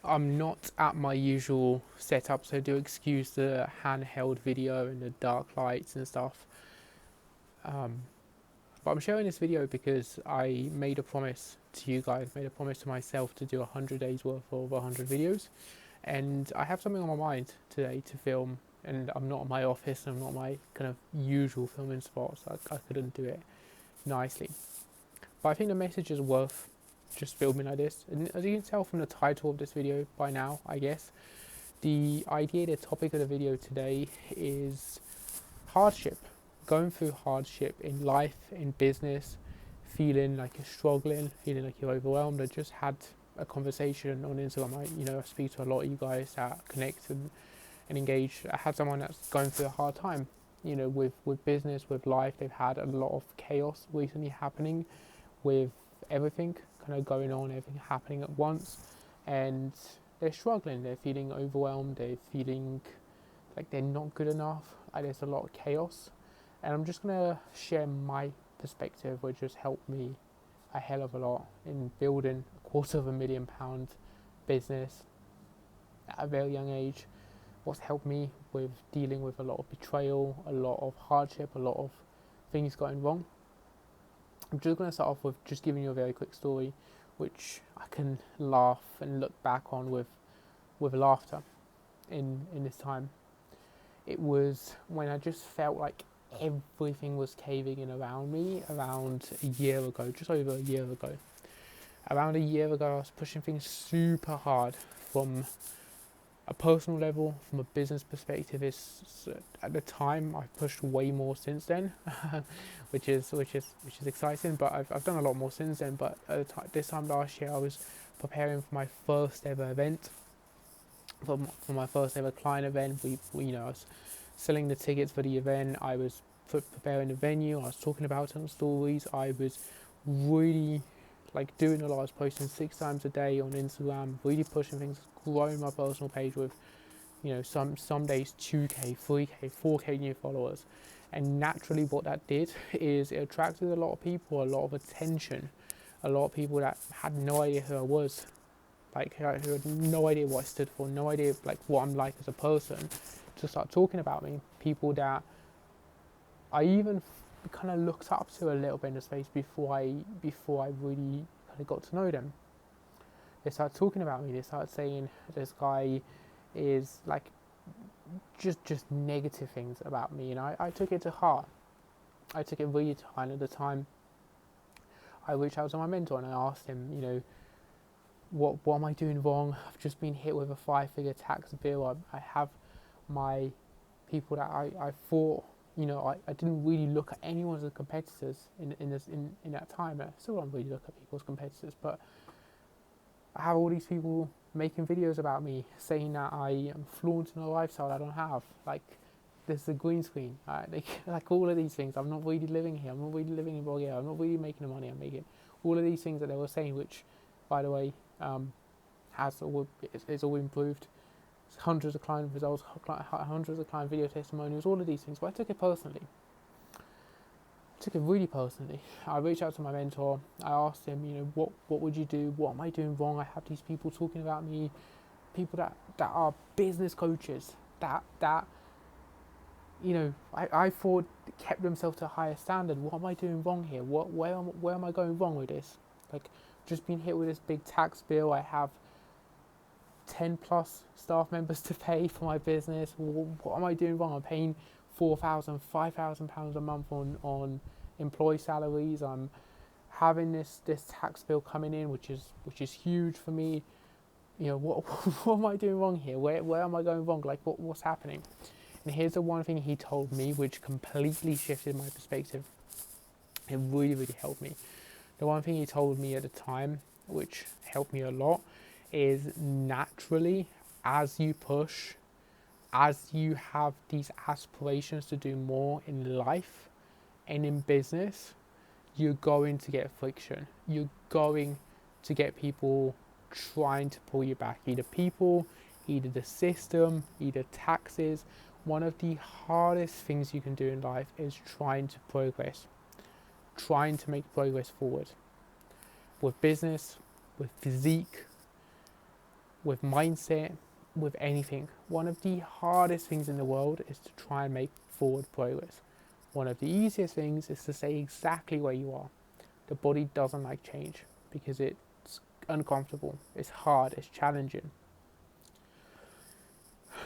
I'm not at my usual setup, so do excuse the handheld video and the dark lights and stuff. Um, but I'm sharing this video because I made a promise to you guys, made a promise to myself to do 100 days worth of 100 videos. And I have something on my mind today to film, and I'm not in my office, I'm not my kind of usual filming spot, so I couldn't do it nicely. But I think the message is worth just filming like this. And as you can tell from the title of this video by now, I guess, the idea, the topic of the video today is hardship. Going through hardship in life, in business, feeling like you're struggling, feeling like you're overwhelmed. I just had a conversation on Instagram. I speak to a lot of you guys that connect and engage. I had someone that's going through a hard time, with business, with life. They've had a lot of chaos recently happening with everything kind of going on, everything happening at once, and they're struggling. They're feeling overwhelmed. They're feeling like they're not good enough. Like there's a lot of chaos, and I'm just gonna share my perspective, which has helped me a hell of a lot in building a £250,000 business at a very young age. What's helped me with dealing with a lot of betrayal, a lot of hardship, a lot of things going wrong. I'm just going to start off with just giving you a very quick story, which I can laugh and look back on with laughter in this time. It was when I just felt like everything was caving in around me around a year ago, just over a year ago. Around a year ago, I was pushing things super hard from a personal level, from a business perspective. Is at the time I've pushed way more since then, which is exciting. But I've done a lot more since then. But at the this time last year, I was preparing for my first ever event, for my first ever client event. I was selling the tickets for the event. I was preparing the venue. I was talking about it on stories. I was really doing a lot. I was posting 6 times a day on Instagram, really pushing things, growing my personal page with, some days 2k, 3k, 4k new followers. And naturally what that did is it attracted a lot of people, a lot of attention, a lot of people that had no idea who I was, who had no idea what I stood for, no idea what I'm like as a person, to start talking about me. People that I even kind of looked up to a little bit in the space before I really kind of got to know them. They started talking about me. They started saying this guy is just negative things about me, and I took it to heart. I took it really to heart. And at the time, I reached out to my mentor and I asked him, what am I doing wrong? I've just been hit with a 5-figure tax bill. I have my people that I thought, I didn't really look at anyone as competitors in that time. I still don't really look at people as competitors, but I have all these people making videos about me, saying that I am flaunting a lifestyle I don't have. This is a green screen. All of these things. I'm not really living here. I'm not really living in Bulgaria. I'm not really making the money I'm making. All of these things that they were saying, which, by the way, it's all improved. Hundreds of client results, hundreds of client video testimonials, all of these things. But I took it personally. I took it really personally. I reached out to my mentor. I asked him, what would you do? What am I doing wrong? I have these people talking about me, people that are business coaches, that I thought kept themselves to a higher standard. What am I doing wrong here? Where am I going wrong with this? Just being hit with this big tax bill. I have 10 plus staff members to pay for my business. What am I doing wrong? I'm paying £4,000, £5,000 a month on employee salaries. I'm having this tax bill coming in, which is huge for me. What am I doing wrong here? Where am I going wrong? What's happening? And here's the one thing he told me, which completely shifted my perspective. It really, really helped me. The one thing he told me at the time, which helped me a lot, is naturally, as you push, as you have these aspirations to do more in life and in business, you're going to get friction. You're going to get people trying to pull you back. Either people, either the system, either taxes. One of the hardest things you can do in life is trying to progress, trying to make progress forward. With business, with physique, with mindset, with anything. One of the hardest things in the world is to try and make forward progress. One of the easiest things is to stay exactly where you are. The body doesn't like change because it's uncomfortable, it's hard, it's challenging.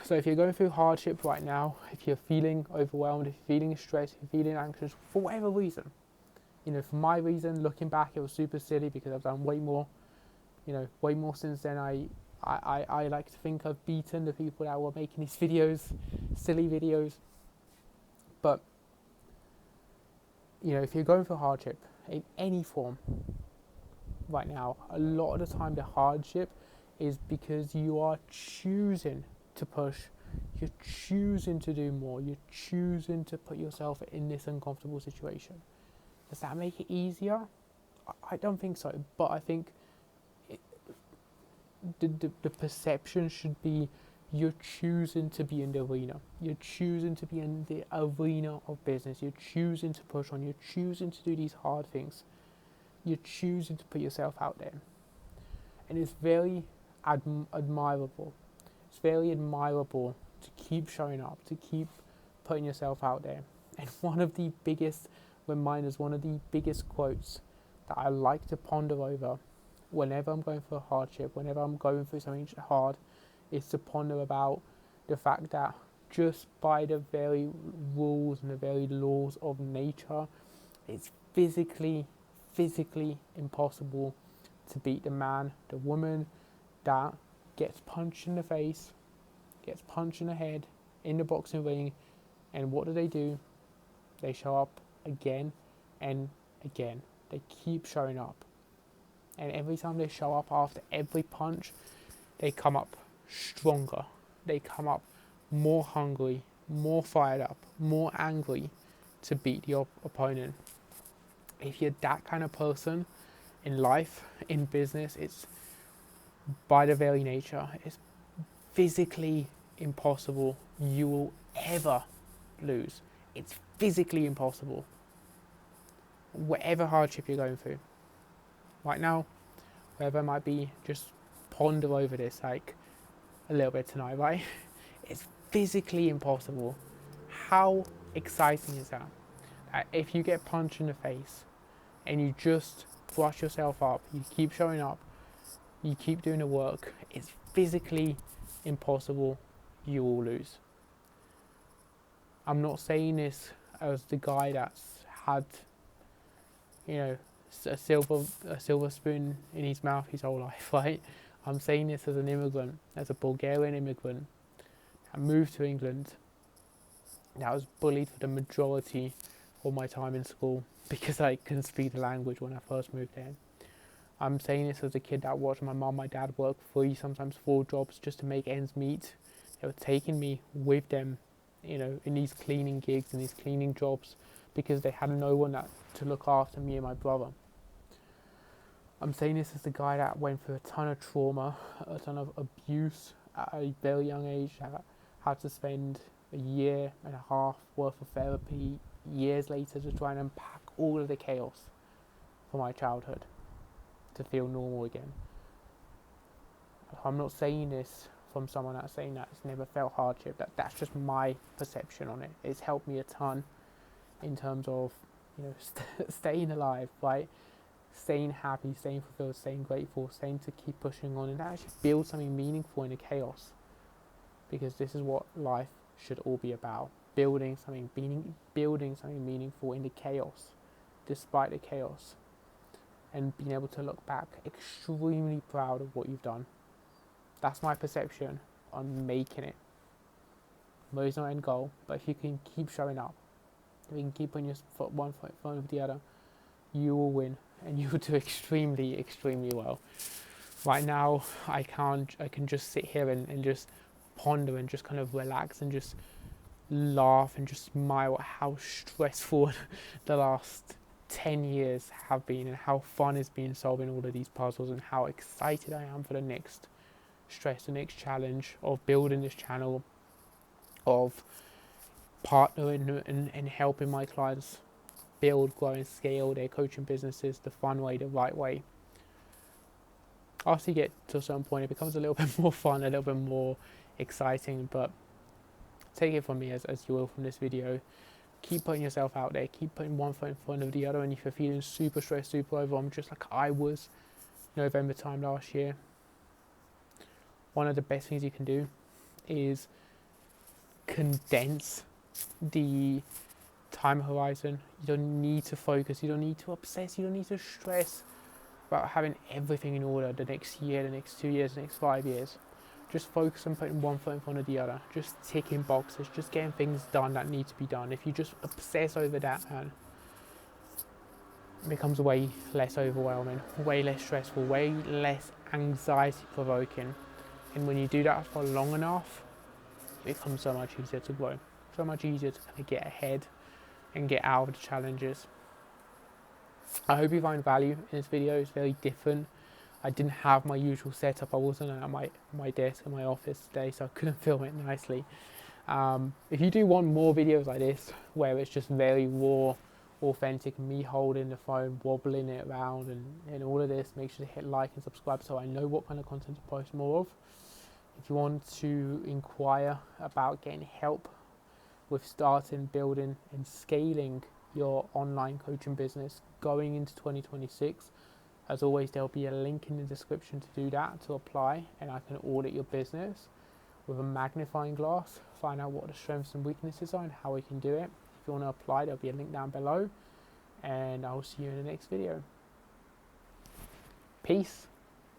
So if you're going through hardship right now, if you're feeling overwhelmed, if you're feeling stressed, if you're feeling anxious, for whatever reason, for my reason, looking back, it was super silly because I've done way more since then. I like to think I've beaten the people that were making these videos, silly videos. But, if you're going through hardship in any form right now, a lot of the time the hardship is because you are choosing to push, you're choosing to do more, you're choosing to put yourself in this uncomfortable situation. Does that make it easier? I don't think so, but I think the perception should be you're choosing to be in the arena. You're choosing to be in the arena of business. You're choosing to push on. You're choosing to do these hard things. You're choosing to put yourself out there. And it's very admirable. It's very admirable to keep showing up, to keep putting yourself out there. And one of the biggest reminders, one of the biggest quotes that I like to ponder over whenever I'm going through a hardship, whenever I'm going through something hard, is to ponder about the fact that just by the very rules and the very laws of nature, it's physically impossible to beat the man, the woman that gets punched in the face, gets punched in the head in the boxing ring, and what do? They show up again and again. They keep showing up. And every time they show up after every punch, they come up stronger. They come up more hungry, more fired up, more angry to beat the opponent. If you're that kind of person in life, in business, it's by the very nature, it's physically impossible you will ever lose. It's physically impossible. Whatever hardship you're going through right now, wherever it might be, just ponder over this like a little bit tonight, right? It's physically impossible. How exciting is that? If you get punched in the face and you just brush yourself up, you keep showing up, you keep doing the work, it's physically impossible you will lose. I'm not saying this as the guy that's had, a silver spoon in his mouth his whole life, right? I'm saying this as an immigrant, as a Bulgarian immigrant that moved to England, that was bullied for the majority of my time in school because I couldn't speak the language when I first moved there. I'm saying this as a kid that watched my mum, my dad work 3, sometimes 4 jobs just to make ends meet. They were taking me with them, in these cleaning gigs and these cleaning jobs because they had no one to look after me and my brother. I'm saying this as the guy that went through a ton of trauma, a ton of abuse at a very young age, that had to spend a year and a half worth of therapy years later to try and unpack all of the chaos from my childhood to feel normal again. I'm not saying this from someone that's saying that it's never felt hardship. That's just my perception on it. It's helped me a ton in terms of staying alive, right? Staying happy, staying fulfilled, staying grateful, staying to keep pushing on, and actually build something meaningful in the chaos. Because this is what life should all be about: building something meaningful in the chaos, despite the chaos, and being able to look back extremely proud of what you've done. That's my perception on making it. There's no end goal, but if you can keep showing up, if you can keep putting your one foot in front of the other, you will win, and you will do extremely well. Right now, I can just sit here and just ponder and just kind of relax and just laugh and just smile at how stressful the last 10 years have been and how fun it's been solving all of these puzzles and how excited I am for the next stress, the next challenge of building this channel, of partnering and helping my clients build, grow and scale their coaching businesses the fun way, the right way. after you get to a certain point, it becomes a little bit more fun, a little bit more exciting. But take it from me as you will from this video. Keep putting yourself out there. Keep putting one foot in front of the other. And if you're feeling super stressed, super overwhelmed, just like I was November time last year, one of the best things you can do is condense the time horizon. You don't need to focus. You don't need to obsess. You don't need to stress about having everything in order the next year, the next 2 years, the next 5 years. Just focus on putting one foot in front of the other. Just ticking boxes. Just getting things done that need to be done. If you just obsess over that, man, it becomes way less overwhelming, way less stressful, way less anxiety provoking. And when you do that for long enough, it becomes so much easier to grow. So much easier to kind of get ahead and get out of the challenges. I hope you find value in this video. It's very different. I didn't have my usual setup. I wasn't at my desk in my office today, so I couldn't film it nicely. If you do want more videos like this, where it's just very raw, authentic, me holding the phone, wobbling it around and all of this, make sure to hit like and subscribe so I know what kind of content to post more of. If you want to inquire about getting help with starting, building and scaling your online coaching business going into 2026, as always, there'll be a link in the description to do that, to apply, and I can audit your business with a magnifying glass, find out what the strengths and weaknesses are and how we can do it. If you want to apply, there'll be a link down below, and I'll see you in the next video. Peace.